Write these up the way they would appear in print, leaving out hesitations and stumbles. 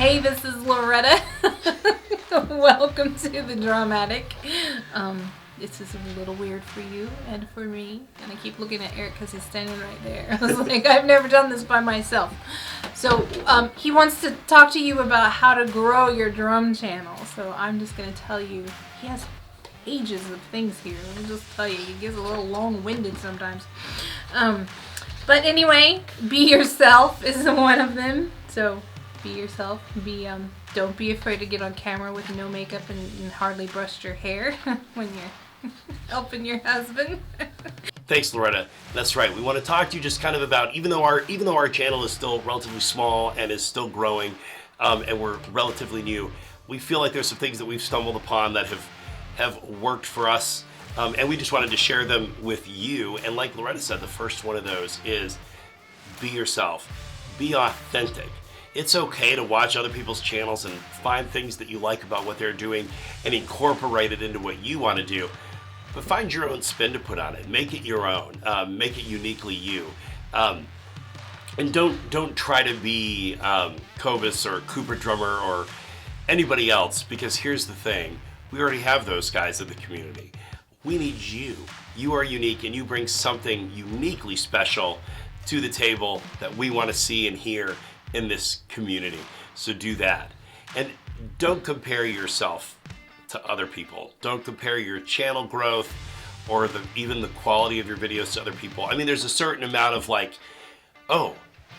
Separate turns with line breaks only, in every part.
Hey, this is Loretta. Welcome to the Dramatic. This is a little weird for you and for me. And I keep looking at Eric because he's standing right there. I was like, I've never done this by myself. So he wants to talk to you about how to grow your drum channel. So I'm just going to tell you, he has pages of things here. Let me just tell you, he gets a little long-winded sometimes. But anyway, be yourself is one of them. So be yourself. Don't be afraid to get on camera with no makeup and hardly brushed your hair when you're helping your husband.
Thanks, Loretta. That's right. We want to talk to you just kind of about, even though our channel is still relatively small and is still growing, and we're relatively new, we feel like there's some things that we've stumbled upon that have worked for us, and we just wanted to share them with you. And like Loretta said, the first one of those is be yourself. Be authentic. It's okay to watch other people's channels and find things that you like about what they're doing and incorporate it into what you want to do. But find your own spin to put on it. Make it your own. Make it uniquely you. And don't try to be Cobus or Cooper Drummer or anybody else, because here's the thing. We already have those guys in the community. We need you. You are unique and you bring something uniquely special to the table that we want to see and hear in this community. So do that. And don't compare yourself to other people. Don't compare your channel growth or even the quality of your videos to other people. I mean, there's a certain amount of like, oh,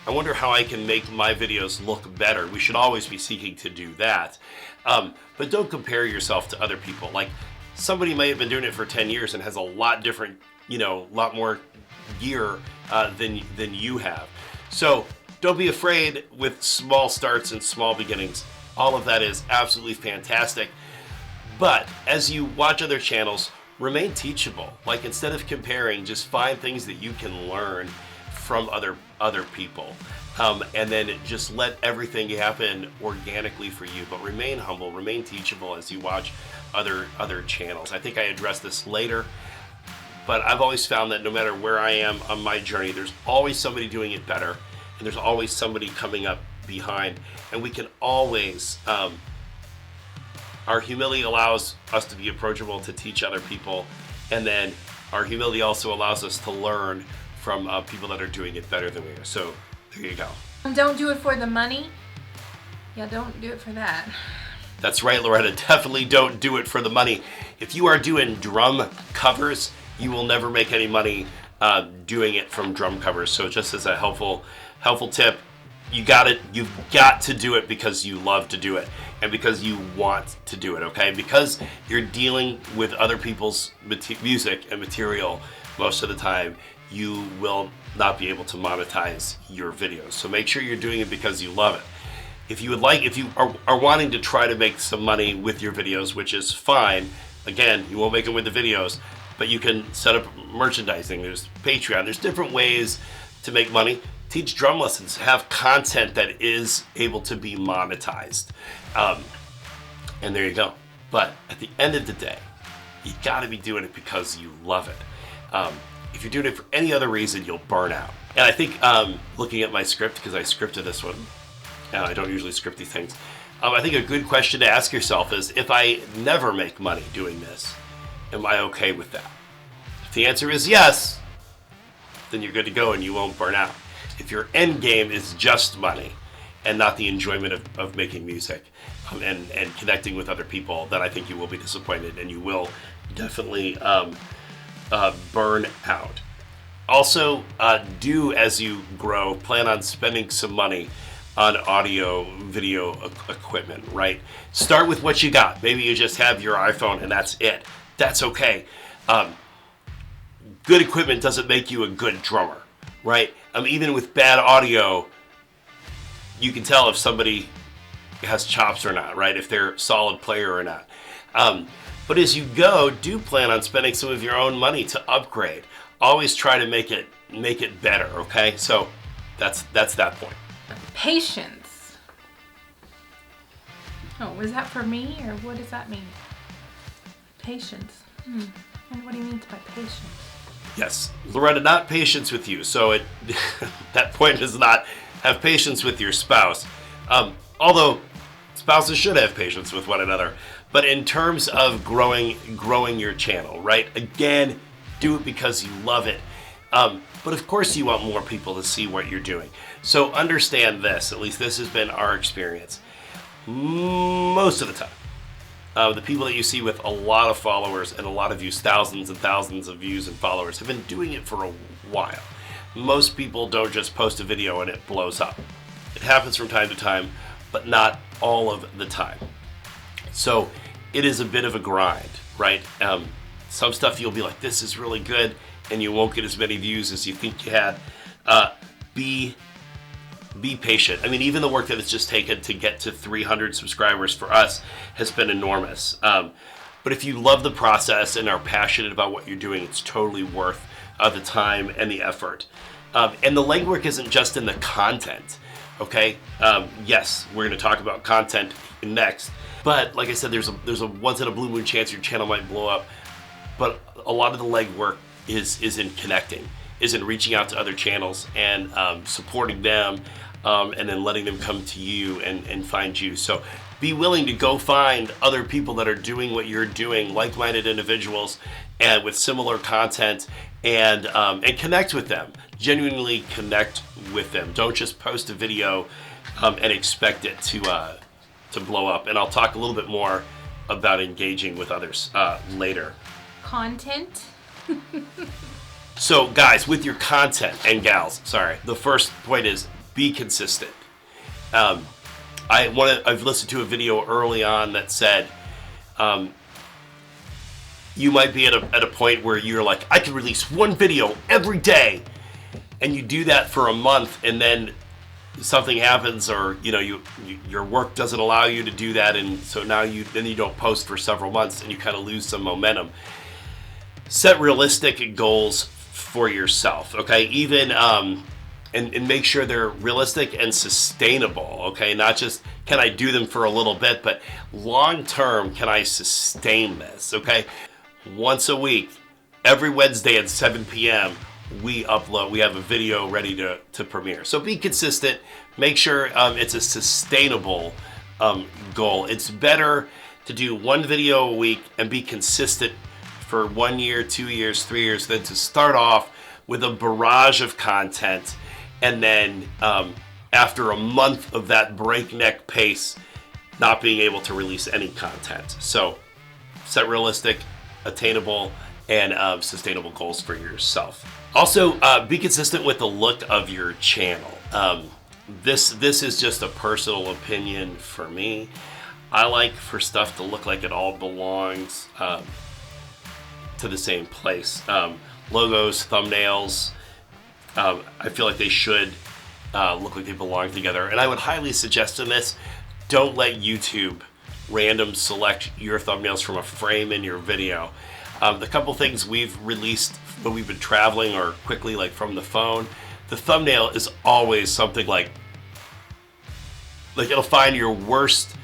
I wonder how I can make my videos look better. We should always be seeking to do that. But don't compare yourself to other people. Like, somebody may have been doing it for 10 years and has a lot different, lot more gear than you have. So don't be afraid with small starts and small beginnings. All of that is absolutely fantastic. But as you watch other channels, remain teachable. Like, instead of comparing, just find things that you can learn from other people. And then just let everything happen organically for you. But remain humble, remain teachable as you watch other channels. I think I addressed this later, but I've always found that no matter where I am on my journey, there's always somebody doing it better. And there's always somebody coming up behind, and we can always, our humility allows us to be approachable, to teach other people, and then our humility also allows us to learn from people that are doing it better than we are. So there you go.
Don't do it for the money. Yeah, don't do it for that.
That's right, Loretta. Definitely don't do it for the money. If you are doing drum covers, you will never make any money doing it from drum covers. So just as a helpful tip, you've got to do it because you love to do it and because you want to do it, okay? Because you're dealing with other people's music and material most of the time, you will not be able to monetize your videos. So make sure you're doing it because you love it. If you are wanting to try to make some money with your videos, which is fine, again, you won't make them with the videos, but you can set up merchandising, there's Patreon, there's different ways to make money. Teach drum lessons, have content that is able to be monetized. And there you go. But at the end of the day, you gotta be doing it because you love it. If you're doing it for any other reason, you'll burn out. And I think, looking at my script, because I scripted this one, and I don't usually script these things, I think a good question to ask yourself is, if I never make money doing this, am I okay with that? If the answer is yes, then you're good to go and you won't burn out. If your end game is just money and not the enjoyment of making music and connecting with other people, then I think you will be disappointed and you will definitely burn out. Also, do, as you grow, plan on spending some money on audio, video equipment, right? Start with what you got. Maybe you just have your iPhone and that's it. That's okay. Good equipment doesn't make you a good drummer, right? Even with bad audio, you can tell if somebody has chops or not, right? If they're a solid player or not. But as you go, do plan on spending some of your own money to upgrade. Always try to make it better, okay? So that's that point.
Patience. Oh, was that for me, or what does that mean? Patience. I wonder what he means by patience.
Yes, Loretta, not patience with you. So that point is not have patience with your spouse. Although spouses should have patience with one another. But in terms of growing your channel, right? Again, do it because you love it. But of course you want more people to see what you're doing. So understand this, at least this has been our experience. Most of the time, the people that you see with a lot of followers and a lot of views, thousands and thousands of views and followers, have been doing it for a while. Most people don't just post a video and it blows up. It happens from time to time, but not all of the time. So it is a bit of a grind, right? Some stuff you'll be like, this is really good, and you won't get as many views as you think you had. Be patient. I mean, even the work that it's just taken to get to 300 subscribers for us has been enormous. But if you love the process and are passionate about what you're doing, it's totally worth the time and the effort. And the legwork isn't just in the content, okay? Yes, we're going to talk about content next. But like I said, there's a once in a blue moon chance your channel might blow up. But a lot of the legwork is in connecting, is in reaching out to other channels and supporting them, and then letting them come to you and find you. So be willing to go find other people that are doing what you're doing, like-minded individuals, and with similar content, and connect with them. Genuinely connect with them. Don't just post a video and expect it to blow up. And I'll talk a little bit more about engaging with others later. Content. So guys, with your content, and gals, sorry, the first point is be consistent. I've listened to a video early on that said you might be at a point where you're like, I can release one video every day, and you do that for a month, and then something happens, or your work doesn't allow you to do that, and so now you don't post for several months, and you kind of lose some momentum. Set realistic goals for yourself, okay? Even and make sure they're realistic and sustainable, okay? Not just can I do them for a little bit, but long term, can I sustain this, okay? Once a week, every Wednesday at 7 p.m. we upload. We have a video ready to premiere. So be consistent. Make sure it's a sustainable goal. It's better to do one video a week and be consistent for 1 year, 2 years, 3 years, than to start off with a barrage of content, and then after a month of that breakneck pace, not being able to release any content. So set realistic, attainable, and sustainable goals for yourself. Also, be consistent with the look of your channel. This is just a personal opinion for me. I like for stuff to look like it all belongs to the same place. Logos, thumbnails, I feel like they should look like they belong together. And I would highly suggest in this, don't let YouTube random select your thumbnails from a frame in your video. The couple things we've released when we've been traveling or quickly, like from the phone, the thumbnail is always something like it'll find your worst,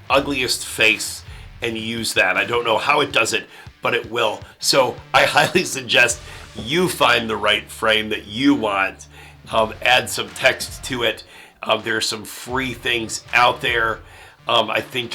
ugliest face and use that. I don't know how it does it, but it will. So I highly suggest you find the right frame that you want. Add some text to it. There are some free things out there. I think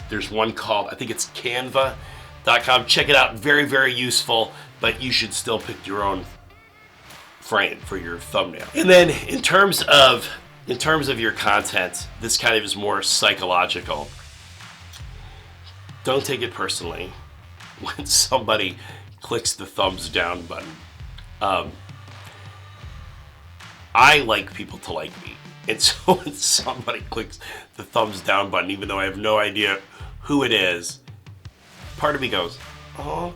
there's one called, I think it's Canva.com. Check it out. Very, very useful, but you should still pick your own frame for your thumbnail. And then in terms of your content, this kind of is more psychological. Don't take it personally when somebody clicks the thumbs down button. I like people to like me. And so when somebody clicks the thumbs down button, even though I have no idea who it is, part of me goes, oh,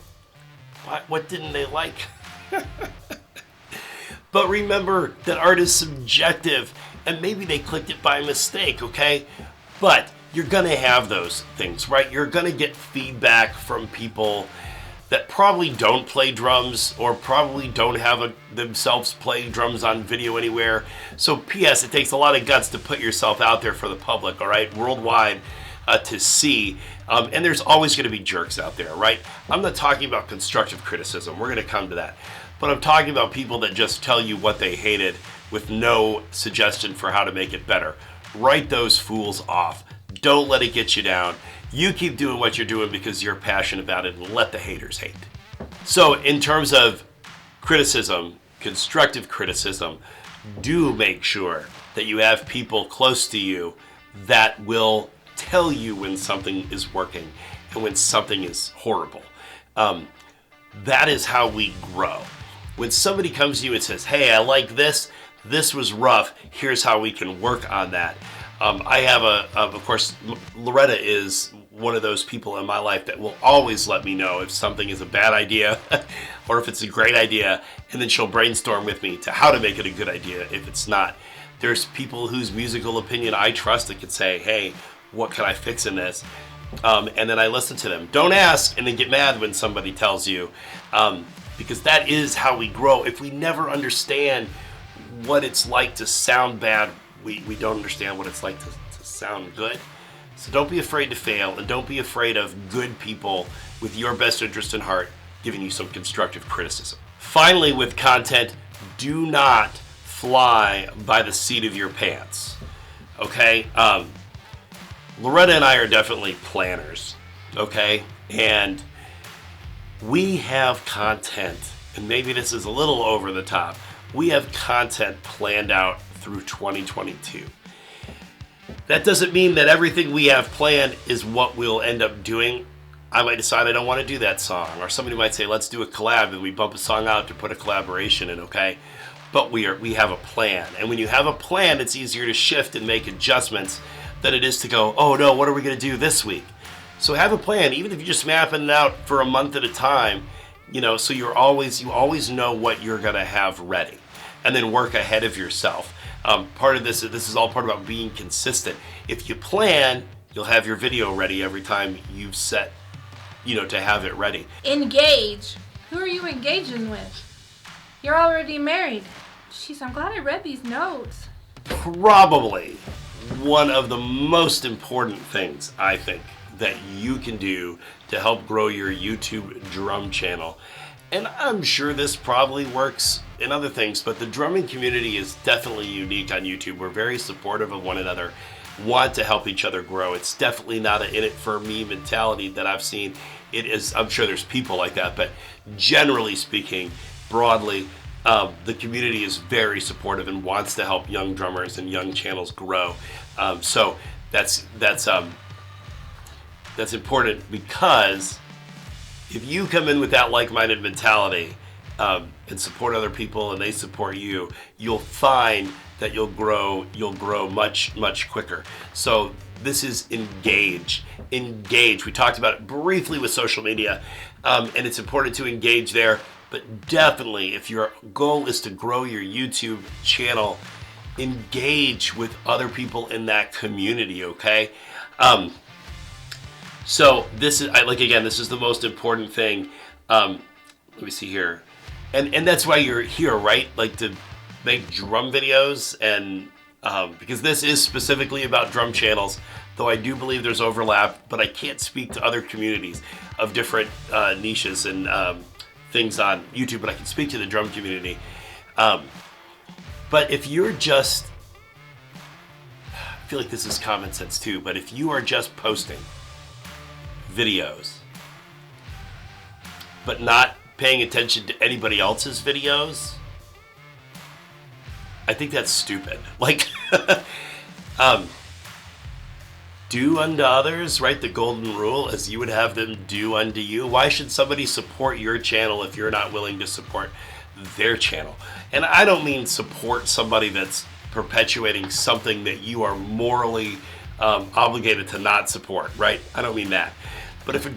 what didn't they like? But remember that art is subjective, and maybe they clicked it by mistake, okay? But you're gonna have those things, right? You're gonna get feedback from people that probably don't play drums or probably don't have themselves play drums on video anywhere. So P.S. it takes a lot of guts to put yourself out there for the public, all right, worldwide, to see. And there's always gonna be jerks out there, right? I'm not talking about constructive criticism. We're gonna come to that. But I'm talking about people that just tell you what they hated with no suggestion for how to make it better. write those fools off. Don't let it get you down. You keep doing what you're doing because you're passionate about it, and let the haters hate. So in terms of criticism, constructive criticism, do make sure that you have people close to you that will tell you when something is working and when something is horrible. That is how we grow. When somebody comes to you and says, hey, I like this was rough, here's how we can work on that. I have of course, Loretta is one of those people in my life that will always let me know if something is a bad idea or if it's a great idea, and then she'll brainstorm with me to how to make it a good idea if it's not. There's people whose musical opinion I trust that could say, hey, what can I fix in this? And then I listen to them. Don't ask and then get mad when somebody tells you, because that is how we grow. If we never understand what it's like to sound bad, we don't understand what it's like to sound good. So don't be afraid to fail, and don't be afraid of good people with your best interest in heart giving you some constructive criticism. Finally, with content, do not fly by the seat of your pants. Okay? Loretta and I are definitely planners. Okay? And we have content, and maybe this is a little over the top. We have content planned out through 2022. That doesn't mean that everything we have planned is what we'll end up doing. I might decide I don't want to do that song, or somebody might say, let's do a collab, and we bump a song out to put a collaboration in, okay? But we have a plan. And when you have a plan, it's easier to shift and make adjustments than it is to go, oh no, what are we going to do this week? So have a plan, even if you're just mapping it out for a month at a time, so you always know what you're going to have ready, and then work ahead of yourself. Part of this is all part about being consistent. If you plan, you'll have your video ready every time you've set, to have it ready.
Engage. Who are you engaging with? You're already married. Jeez, I'm glad I read these notes.
Probably one of the most important things, I think, that you can do to help grow your YouTube drum channel. And I'm sure this probably works in other things, but the drumming community is definitely unique on YouTube. We're very supportive of one another, want to help each other grow. It's definitely not an in-it-for-me mentality that I've seen. It is, I'm sure there's people like that, but generally speaking, broadly, the community is very supportive and wants to help young drummers and young channels grow. So that's important, because if you come in with that like-minded mentality and support other people and they support you, you'll find that you'll grow much, much quicker. So this is engage. We talked about it briefly with social media, and it's important to engage there. But definitely, if your goal is to grow your YouTube channel, engage with other people in that community, okay? So this is, this is the most important thing. Let me see here. And that's why you're here, right? Like, to make drum videos, and because this is specifically about drum channels, though I do believe there's overlap, but I can't speak to other communities of different niches and things on YouTube, but I can speak to the drum community. But if you're just, I feel like this is common sense too, but if you are just posting videos, but not paying attention to anybody else's videos, I think that's stupid. Like, do unto others, right? The golden rule, as you would have them do unto you. Why should somebody support your channel if you're not willing to support their channel? And I don't mean support somebody that's perpetuating something that you are morally obligated to not support, right? I don't mean that. But if a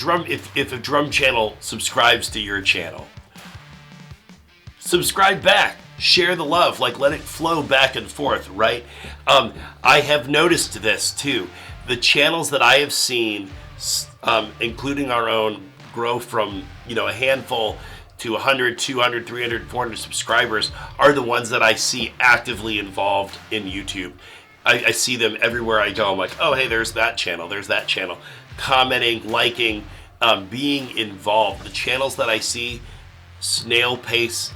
drum channel subscribes to your channel, subscribe back, share the love, like, let it flow back and forth, right? I have noticed this too. The channels that I have seen, including our own, grow from, a handful to 100, 200, 300, 400 subscribers are the ones that I see actively involved in YouTube. I see them everywhere I go. I'm like, oh, hey, there's that channel, commenting, liking, being involved. The channels that I see, snail pace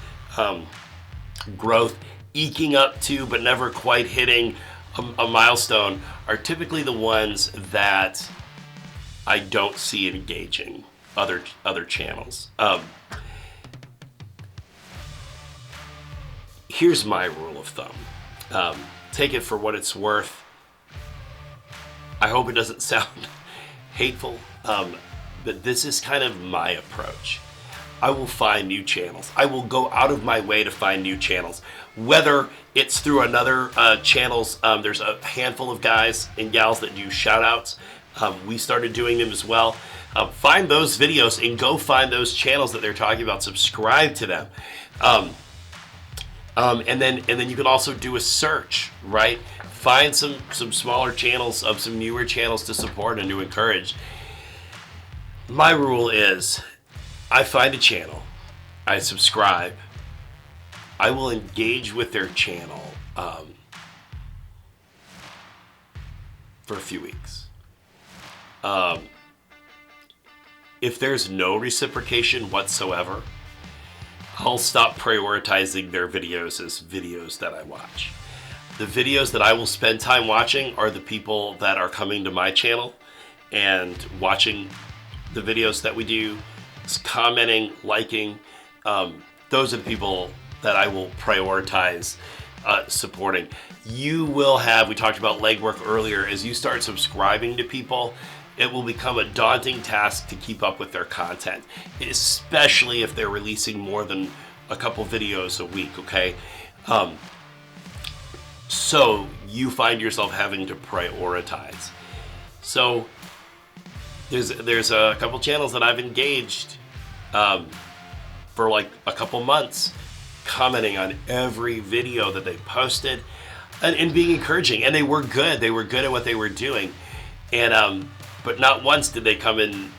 growth, eking up to but never quite hitting a milestone are typically the ones that I don't see engaging other channels. Here's my rule of thumb. Take it for what it's worth. I hope it doesn't sound hateful, but this is kind of my approach. I will find new channels. I will go out of my way to find new channels, whether it's through another channels. There's a handful of guys and gals that do shout outs. We started doing them as well. Find those videos and go find those channels that they're talking about. Subscribe to them. And then you can also do a search, right? Find some smaller channels of some newer channels to support and to encourage. My rule is, I find a channel, I subscribe, I will engage with their channel for a few weeks. If there's no reciprocation whatsoever, I'll stop prioritizing their videos as videos that I watch. The videos that I will spend time watching are the people that are coming to my channel and watching the videos that we do, commenting, liking. Those are the people that I will prioritize supporting. You will have, we talked about legwork earlier, as you start subscribing to people, it will become a daunting task to keep up with their content, especially if they're releasing more than a couple videos a week, okay? So you find yourself having to prioritize. So there's a couple channels that I've engaged for like a couple months, commenting on every video that they posted and being encouraging. And they were good. They were good at what they were doing. And but not once did they come and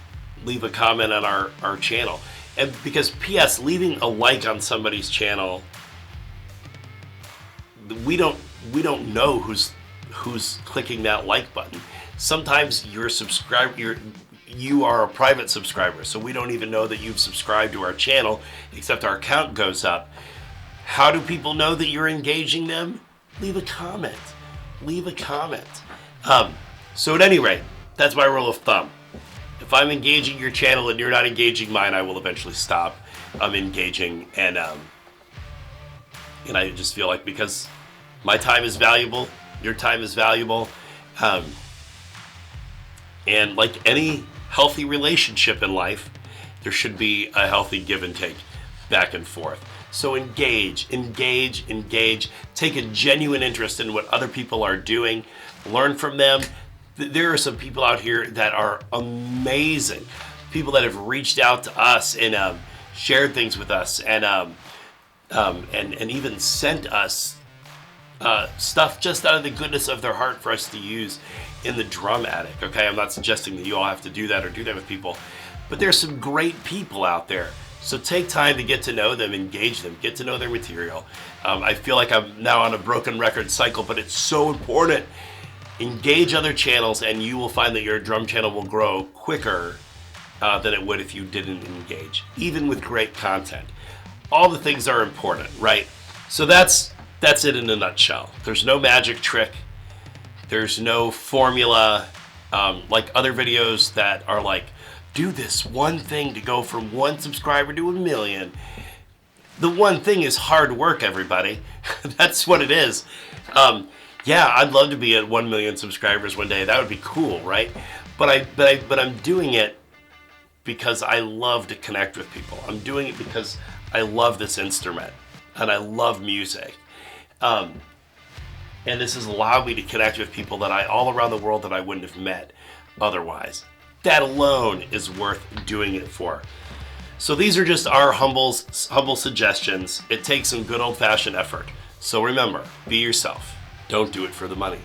leave a comment on our channel. And because P.S. leaving a like on somebody's channel, we don't know who's clicking that like button. Sometimes you are a private subscriber, so we don't even know that you've subscribed to our channel, except our count goes up. How do people know that you're engaging them? Leave a comment. Leave a comment. So at any rate, that's my rule of thumb. If I'm engaging your channel and you're not engaging mine, I will eventually stop engaging. And I just feel like, because my time is valuable, your time is valuable, and like any healthy relationship in life, there should be a healthy give and take back and forth. So engage. Take a genuine interest in what other people are doing. Learn from them. There are some people out here that are amazing. People that have reached out to us and shared things with us and even sent us stuff just out of the goodness of their heart for us to use in the Drum Attic. Okay, I'm not suggesting that you all have to do that or do that with people, but there's some great people out there. So take time to get to know them, engage them, get to know their material. I feel like I'm now on a broken record cycle, but it's so important. Engage other channels and you will find that your drum channel will grow quicker than it would if you didn't engage, even with great content. All the things are important, right? So that's it in a nutshell. There's no magic trick. There's no formula like other videos that are like, do this one thing to go from 1 subscriber to 1 million. The one thing is hard work, everybody. That's what it is. Yeah, I'd love to be at 1 million subscribers one day. That would be cool, right? But I'm doing it because I love to connect with people. I'm doing it because I love this instrument and I love music. And this has allowed me to connect with people that all around the world that I wouldn't have met otherwise. That alone is worth doing it for. So these are just our humble suggestions. It takes some good old-fashioned effort. So remember, be yourself. Don't do it for the money.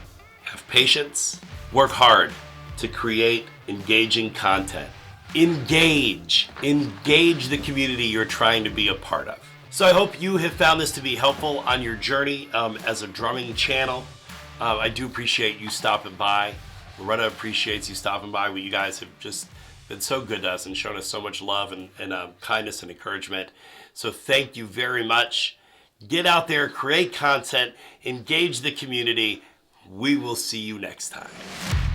Have patience. Work hard to create engaging content. Engage the community you're trying to be a part of. So I hope you have found this to be helpful on your journey as a drumming channel. I do appreciate you stopping by. Loretta appreciates you stopping by. You guys have just been so good to us and shown us so much love and kindness and encouragement. So thank you very much. Get out there, create content, engage the community. We will see you next time.